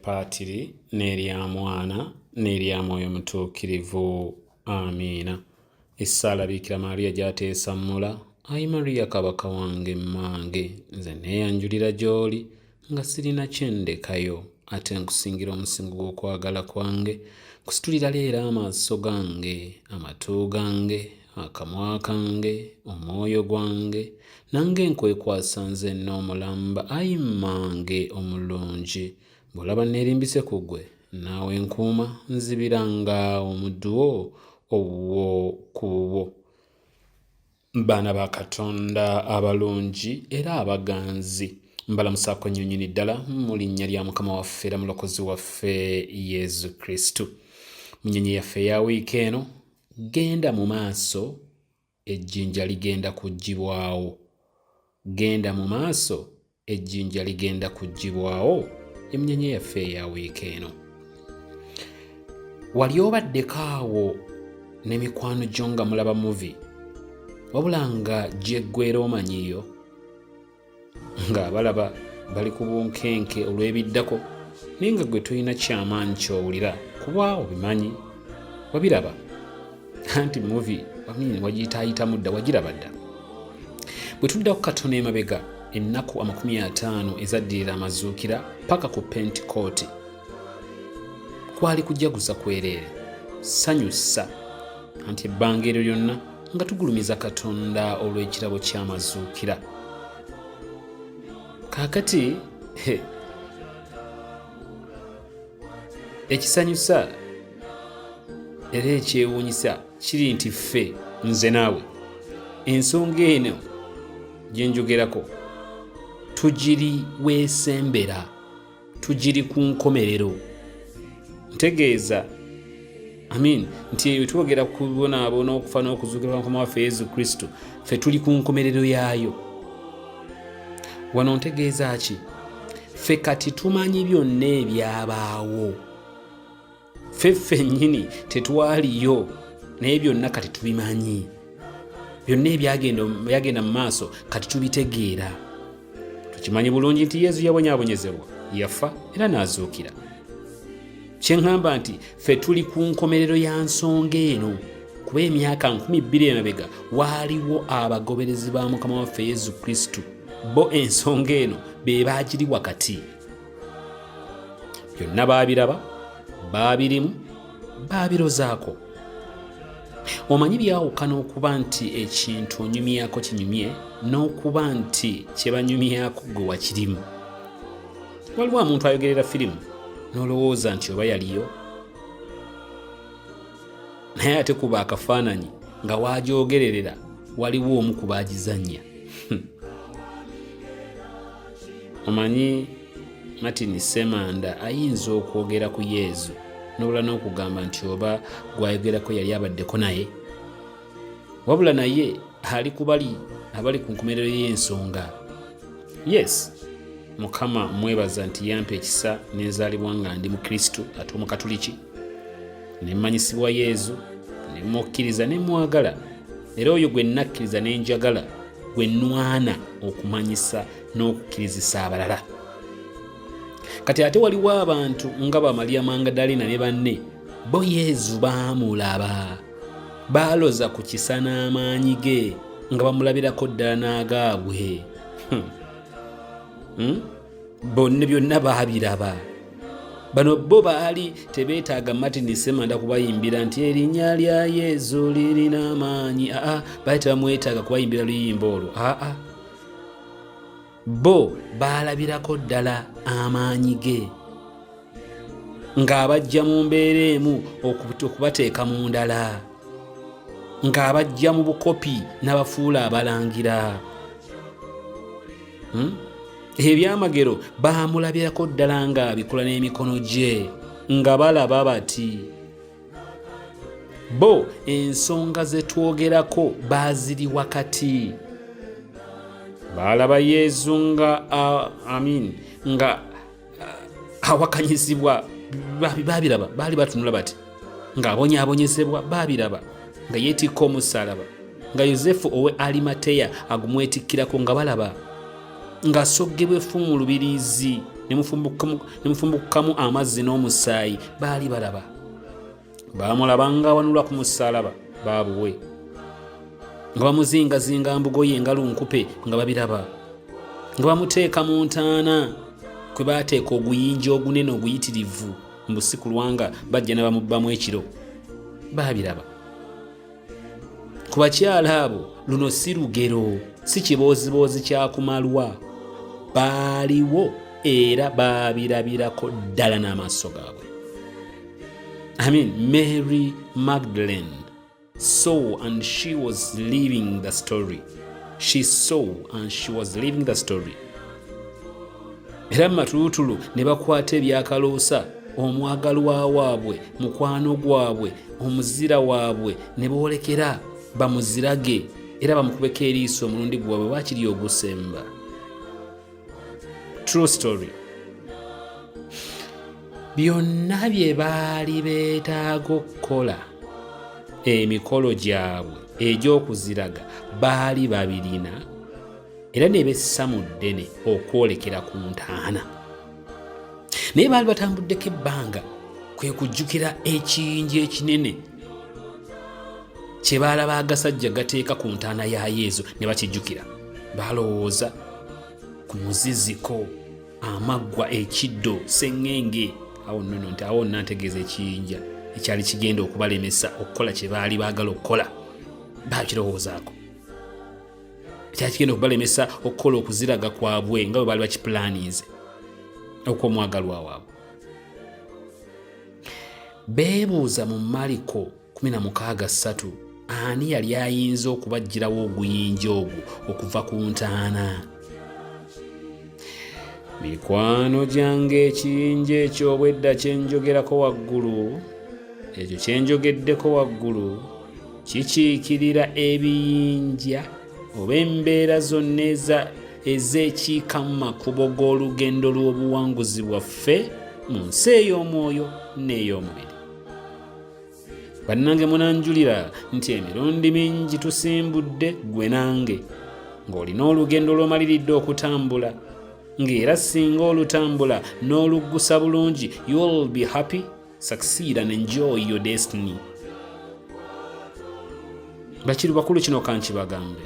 Paatiri n'erya Mwana n'erya Mwoyo Mutuukirivu. Amiina. Essaala Biikira Maariya gy'ateesammula. Ayi Mariya Kabaka wange mmange, nze neeyanjulira gy'oli nga sirina kyendekayo, ate nkusingira omusingo gw'okwagala kwange. Kusitulira leero amaaso gange, amatu gange, akamwa kange, omwoyo gwange, nange nkwekwasa nze n'omulamba. Ayi mmange omulungi, bw'olaba neerimbise ku ggwe, naawe nkuuma, nzibiranga omuddu wo owuwo ku bubwo. Baana ba Katonda abalungi era abaganzi, mbalamusaako nnyonnyini ddala mu linnya lya Mukama waffe era mulokozi waffe Yezu Kristu. Mu nnyonyi yaffe eya wiiki eno, genda mu maaso, ejjinja ligenda kuggyibwawo. Genda mu maaso, ejjinja ligenda kuggyibwawo. Emunyenye yaffe eya wiiki eno. Wali obaddeko awo ne mikwano gyo nga mulaba muvi, wabula nga gyeggwera omanyiyo, ng'abalaba bali ku bunkenke olw'ebiddako, naye nga gwe tolina kyamaanyi ky'owulira kuba obimanyi, wabiraba. Anti muvi wagiyitaayitamu dda, wagiraba dda. Bwe tuddako katono emabega, ennaku 50 ezaddirira amazuukira paka ku Pentekooti, kwali kujaguza kwereere, sanyusa, anti ebbanga eryo lyonna nga tugulumiza Katonda olw'ekirabo ky'amazuukira. Kaakati ekisanyusa era ekyewuunyisa kiri nti ffe, nze naawe, ensonga eno gye njogerako tugiri weesembera, tugiri ku nkomerero. Ntegeeza nti eyo twogera ku bonaabona okufa n'okuzuukira kwa Mukama waffe Yezu Kristu, ffe tuli ku nkomerero yaayo. Wano ntegeeza ki? Ffe kati tumanyi byonna ebyabaawo. Ffe nnyini tetwaliyo, naye byonna kati tubimanyi. Byonna ebyagenda mu maaso kati tubitegeera. Tukimanyi bulungi nti Yezu yabonyaabonyezebwa, yafa era n'azuukira. Kye ŋŋamba nti ffe tuli ku nkomerero ya nsonga eno, kuba emyaka 2000 emabega waaliwo abagoberezi ba Mukama waffe Yezu Kristu, bo ensonga eno be baagiri wakati. Byonna baabiraba, baabirimu, baabirozaako. Omanyi byawukana okuba nti ekintu onyumyako kinyumye n'okuba nti kye banyumyako gwe wakirimu. Waliwo omuntu ayogerera firimu n'olowooza nti oba yaliyo, naye ate kuba akafaananyi nga waagyogererera waliwo omu ku baagizannya. Omanyi Martin Semanda ayinza okwogera ku Yezu n'obula n'okugamba nti oba gwayogerako yali abaddeko naye, wabula naye ali ku bali abali ku nkomerero y'ensonga. Yes, Mukama mwebaza nti yampa ekisa n'enzaalibwa nga ndi mu Kristu, ate Omukatuliki, ne mmanyisibwa Yezu, ne mukkiriza ne mwagala. Era oyo gwe nakkiriza ne njagala, gwe nnwana okumanyisa n'okukkirizisa abalala. Kati ate waliwo abantu nga ba Maria Magdalena ne banne, bo Yezu baamulaba, baaloza ku kisa n'amaanyi ge nga bamulabirako ddala n'agaabwe. Bonna byonna baabiraba. Bano bo baali tebeetaaga Martin Semanda kubayimbira nti erinnya lya Yezu lirina amaanyi. Baali tebamwetaaga kubayimbira luyimba olwo. Bo baalabirako ddala amaanyi ge, ng'abajja mu mbeera emu okubateeka mu ndala, ng'abajja mu bukopi n'abafuula abalangira. Ebyamagero baamulabirako ddala ng'abikola n'emikono gye, nga balaba bati. Bo ensonga ze twogerako baaziri wakati. Baalaba Yezu nga awakanyizibwa, baabiraba, baali batunula bati. Ng'abonyaabonyezebwa, baabiraba, nga yeetikka omusaalaba, nga Yozefu owe Alimateya agumwetikkirako, nga balaba. Ng'asoggebwa effumu mu lubiriizi, ne mufumbukamu amazzi n'omusaayi baali balaba. Baamulaba ng'awanulwa ku musaalaba baabuwe, nga bamuzingazinga mbugoye nga lunkupe nga babiraba, nga bamuteeka mu ntaana kwe baateeka oguyinja ogunene oguyitirivu mbusiku lwanga bajja ne bamubbamu ekiro, baabiraba. Ku bakyala abo luno si lugero, si kibooziboozi kyakumalwa, baaliwo era baabirabirako ddala n'amaaso gaabwe. Mary Magdalene saw and she was living the story. She saw and she was living the story. Era matulutulu ne bakwata ebyakaloosa omwagalwa waabwe, mukwano gwabwe, omuzira waabwe ne boolekera bamuzirage era bamukubeko eriiso omulundi gwabwe bakiri ogusemba. True story. Byonna bye baali beetaaga okukola, emikolo gyabwe egy'okuziraga baali babirina era ne bessa mu ddene okwolekera ku ntaana. Naye baali batambuddeko ebbanga, kwe kujjukira ekiyinja ekinene kye baalaba agasajja gateeka ku ntaana ya Yesu ne bakijjukira. Balowooza ku muziziko, amaggwa, ekiddo, sseŋŋenge. Awo nno nti awo nnategeeza ekiyinja ekyali kigenda okubalemesa okukola kye baali baagala okukola. Baakirowoozaako ekyali kigenda okubalemesa okukola okuziraga kwabwe nga bwe baali bakipulaanize okw'omwagalwa waabwe. Beebuuza mu Mariko 16:3 ani yali ayinza okubaggyirawo oguyinja ogwo okuva ku ntaana. Mikwano gyange, ekiyinja ekyo obwedda kyenjogerako waggulu, ekyo kyenjogeddeko waggulu kikiikirira ebiyinja oba embeera zonna ez'ekiika mu makubo g'olugendo lw'obuwanguzi bwaffe mu nsi ey'omwoyo n'ey'omubiri. Bannange munanjulira nti emirundi mingi tusimbudde gwe nange ng'olina olugendo lw'omaliridde okutambula, ng'era singa olutambula n'oluggusa bulungi, you will be happy, succeed and enjoy your destiny. Bakiri bakulu, kino kankibagambe,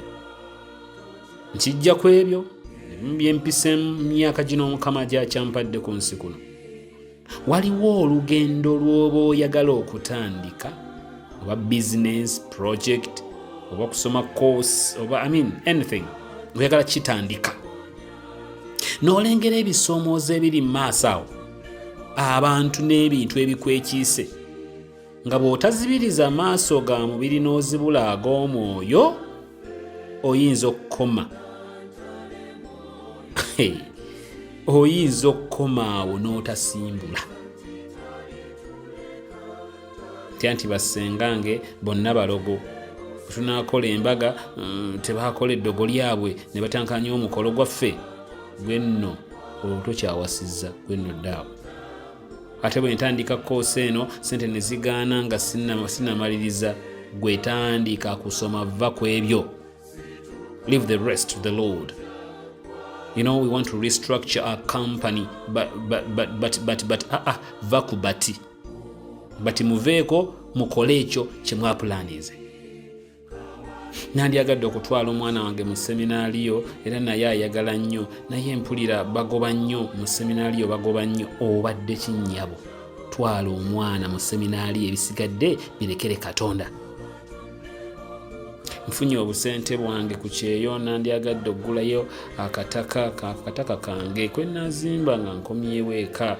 nkijja ku ebyo byempise mu myaka gino Mukama gy'akyampadde ku nsi kuno. Waliwo olugendo lw'oba oyagala okutandika, oba business project, oba kusoma course, oba anything oyagala kitandika, n'olengera ebisoomoozo ebiri mu maaso awo, abantu n'ebintu ebikwekiise, nga bw'otazibiriza amaaso ga mubiri n'ozibula ag'omwoyo, oyinza okukoma. Oyinza okukoma awo n'otasimbula. Tya nti bassengange bonna balogo, tunaakola embaga tebaakola eddogo lyabwe ne batankanya omukolo gwaffe. Gwe nno tokyawasizza, gwe nno ddaawo. Ate bwe ntandika koosi eno sente ne zigaana nga sinnamaliriza, gwe tandika kusoma, vva ku ebyo. Leave the rest to the Lord. We want to restructure our company, but va ku bati. Bati muveeko mukole ekyo kye mwapulaanize. Nandyagadde okutwala omwana wange mu seminaaliyo, era naye ayagala nnyo, naye mpulira bagoba nnyo mu seminaaliyo, bagoba nnyo. Obadde kinnyabo, twala omwana mu seminaaliyo, ebisigadde birekere Katonda. Nfunye obusente bwange ku kyeyo, nandyagadde okugulayo akataka kange kwe nazimba nga nkomyewo eka,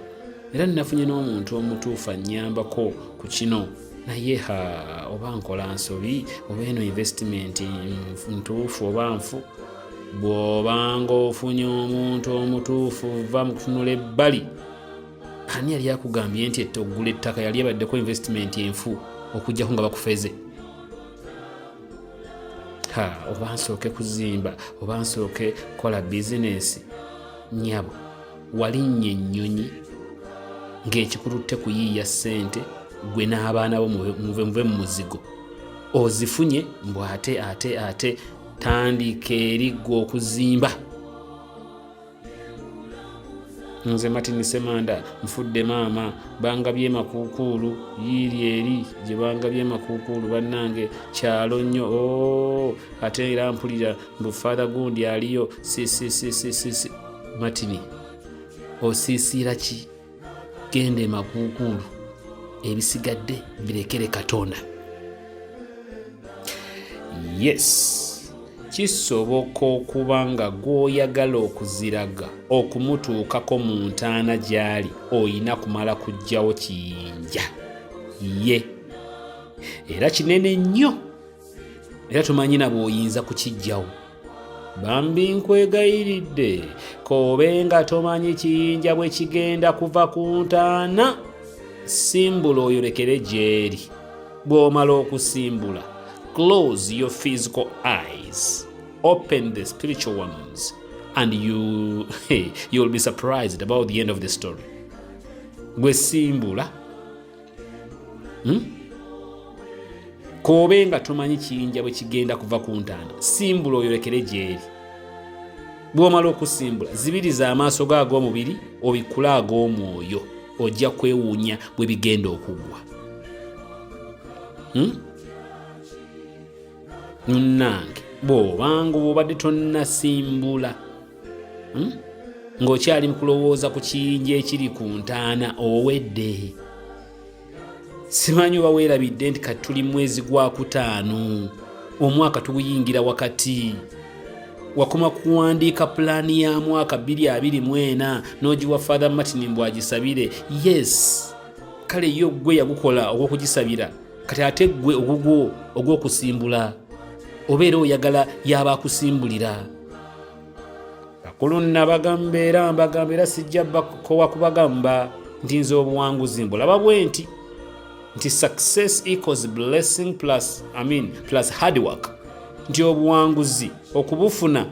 era nafunye n'omuntu omutuufu annyambako ku kino. Naye oba nkola nsobi, oba eno investment ntuufu oba nfu, bw'obanga ofunye omuntu omutuufu va mu kutunula ebbali. Ani yali akugambye nti okugula ettaka yali abaddeko investment enfu okujjako nga bakufeze? Oba nsooke kuzimba, oba nsooke kola bizinesi. Nnyabo, walinnye ennyonyi ng'ekikulutte kuyiiya ssente, gwe n'abaana bo muve mu muzigo. Ozifunye mbw ate tandika eri gwe okuzimba. nze Martin Semanda nfudde maama bangabye makuukulu yiri eri gye bangabye makuukulu bannange kyalo nnyo ate era mpulira mbu father gundi aliyo si Martin osiisira ki gende makuukulu ebisigadde birekere Katonda. Yes, kisoboka okuba nga gw'oyagala okuziraga okumutuukako mu ntaana gy'ali oyina kumala kuggyawo kiyinja ye era kinene nnyo era tumanyi na bw'oyinza kukiggyawo. Bambi nkwegayiridde kobe nga tomanyi kiyinja bwe kigenda kuva ku ntaana, simbula oyolekere gy'eri. Bw'omala okusimbula, close your physical eyes, open the spiritual ones, and you'll be surprised about the end of the story. Gwe simbula kobe nga tomanyi kiyinja bwe kigenda kuva ku ntaana, simbula oyolekere gy'eri. Bw'omala okusimbula, zibiriza amaaso go ag'omubiri obikkule ag'omwoyo, ojja kwewuunya bwe bigenda okugwa. Munnange bw'obanga obadde tonnasimbula ng'okyali mu kulowooza ku kiyinja ekiri ku ntaana, owedde. Simanyi oba weerabidde nti kati tuli mwezi gwa Kutaano, omwaka tuguyingira wakati. Wakoma kuwandiika pulaani ya mwaka 2024 n'ogiwa Father Martin mbw agisabire. Yes, kale yo gwe yagukola ogw'okugisabira, kati ate gwe ogugwo ogw'okusimbula obeera oyagala yaba akusimbulira. Bakulu nabagamba era sijja bakowa kubagamba nti nze obuwanguzi mbulaba bwe nti success equals blessing plus hard work. Nti obuwanguzi okubufuna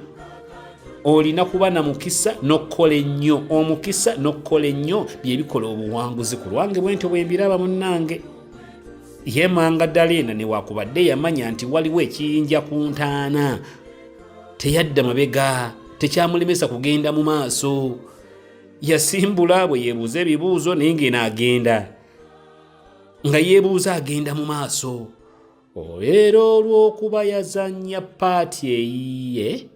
olina kuba na mukisa n'okkola ennyo. Omukisa n'okkola ennyo bye bikola obuwanguzi. Ku lwange bwe ntyo bwe mbiraba munnange. Ye Mangadalena newakubadde yamanya nti waliwo ekiyinja ku ntaana, teyadda mabega, tekyamulemesa kugenda mu maaso. Yasimbula bwe yeebuuza ebibuuzo naye ng'enaagenda nga yeebuuza agenda mu maaso. Era olw'okuba yazannya paati eyiye,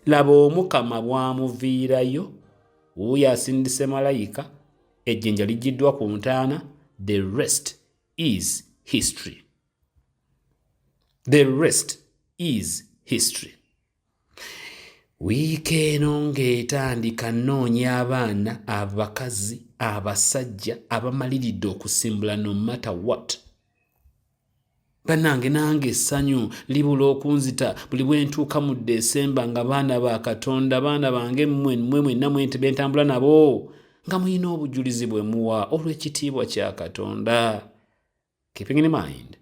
laba Omukama bw'amuviirayo, wuuyo asindise malayika, ejjinja liggiddwa ku ntaana. The rest is history. The rest is history. Wiiki eno ng'etandika nnoonya abaana, abakazi, abasajja abamaliridde okusimbula no matter what. Bannange nange essanyu libula okunzita buli bwe ntuuka mu Desemba nga baana ba Katonda, baana bange mmwe mwenna bentambula nabo nga muyina obujulizi bwe muwa olw'ekitiibwa kya Katonda. Keeping in mind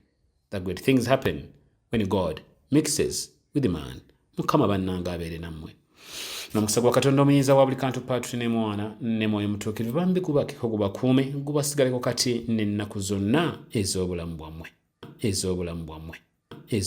that great things happen when God mixes with man. Mukama bannange abeere nammwe. N'omukisa gwa Katonda omuyinza wa buli kantu Patrick ne Mwana ne Mwoyo Mutuukirivu bambi gubakeko gubakuume gubasigaleko kati n'ennaku zonna ez'obulamu bwammwe.